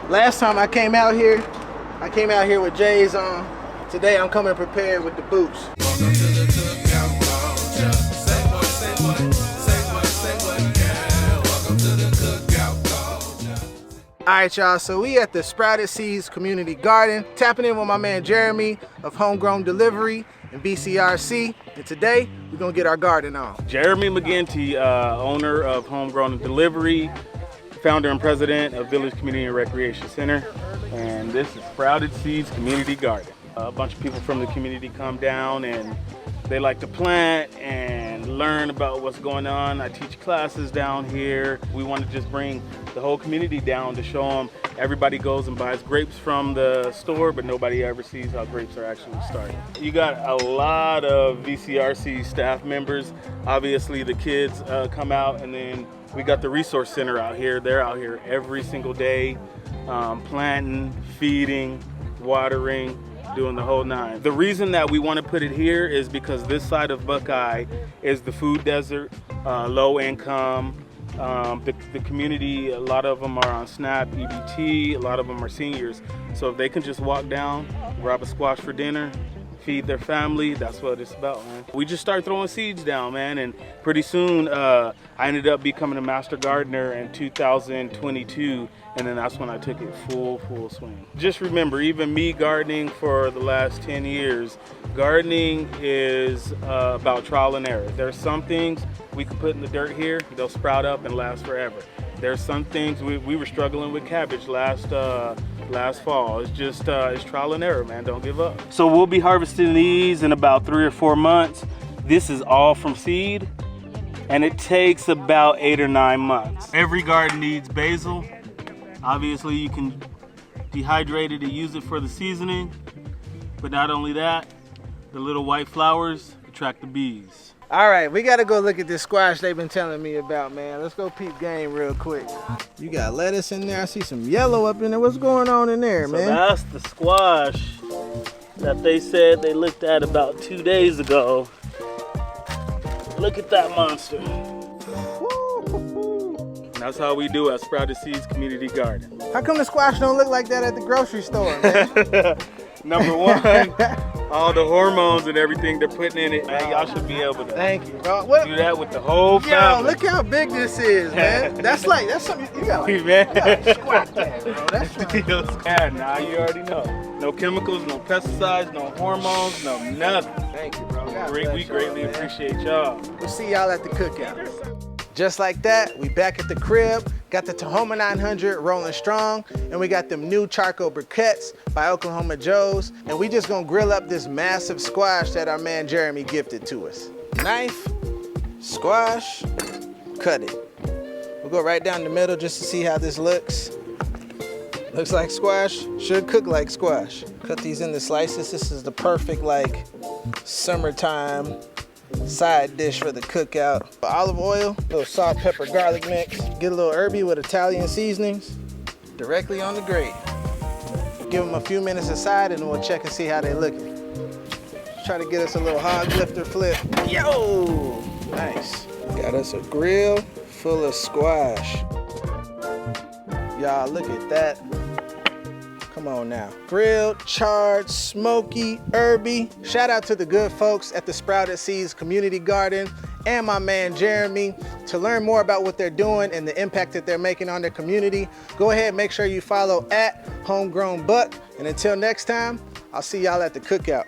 Last time I came out here with J's on. Today I'm coming prepared with the boots. Welcome to the Cookout Culture. Say what, say what, say what, say what, yeah. Welcome to the Cookout Culture. All right, y'all, so we at the Sprouted Seeds Community Garden, tapping in with my man Jeremy of Homegrown Delivery and V.C.R.C. And today, we're gonna get our garden on. Jeremy McGinty, owner of Homegrown and Delivery, founder and president of Village Community and Recreation Center. And this is Sprouted Seeds Community Garden. A bunch of people from the community come down and they like to plant and learn about what's going on. I teach classes down here. We want to just bring the whole community down to show them. Everybody goes and buys grapes from the store, but nobody ever sees how grapes are actually started. You got a lot of V.C.R.C. staff members. Obviously the kids come out, and then we got the resource center out here. They're out here every single day, planting, feeding, watering, doing the whole nine. The reason that we want to put it here is because this side of Buckeye is the food desert, low income. The community, a lot of them are on SNAP, EBT, a lot of them are seniors. So if they can just walk down, grab a squash for dinner, feed their family, that's what it's about, man. We just start throwing seeds down, man, and pretty soon I ended up becoming a master gardener in 2022, and then that's when I took it full swing. Just remember, even me gardening for the last 10 years, gardening is about trial and error. There's some things we can put in the dirt here, they'll sprout up and last forever. There's some things we were struggling with cabbage last fall. It's just it's trial and error, man. Don't give up. So we'll be harvesting these in about 3 or 4 months. This is all from seed, and it takes about 8 or 9 months. Every garden needs basil. Obviously, you can dehydrate it and use it for the seasoning, but not only that, the little white flowers attract the bees. All right, we gotta go look at this squash they've been telling me about, man. Let's go peep game real quick. You got lettuce in there. I see some yellow up in there. What's going on in there, man? So that's the squash that they said they looked at about 2 days ago. Look at that monster. That's how we do at Sprouted Seeds Community Garden. How come the squash don't look like that at the grocery store, man? Number one, all the hormones and everything they're putting in it, man, y'all should be able to Thank you, bro. do that with the whole Yo, family. look how big this is, man. That's something you got like, Man. you gotta squat that, bro. That's something. Yeah, now you already know. No chemicals, no pesticides, no hormones, no nothing. Thank you, bro. We greatly appreciate y'all. We'll see y'all at the cookout. Just like that, we back at the crib, got the Tahoma 900 rolling strong, and we got them new charcoal briquettes by Oklahoma Joe's, and we just gonna grill up this massive squash that our man Jeremy gifted to us. Knife, squash, cut it. We'll go right down the middle just to see how this looks. Looks like squash, should cook like squash. Cut these into slices. This is the perfect like summertime side dish for the cookout. Olive oil, little salt, pepper, garlic mix. Get a little herby with Italian seasonings directly on the grate. Give them a few minutes aside and we'll check and see how they looking. Try to get us a little hog lifter flip. Yo, nice. Got us a grill full of squash. Y'all look at that. Come on now. Grilled, charred, smoky, herby. Shout out to the good folks at the Sprouted Seeds Community Garden and my man Jeremy. To learn more about what they're doing and the impact that they're making on their community, go ahead and make sure you follow at Homegrown Buck. And until next time, I'll see y'all at the cookout.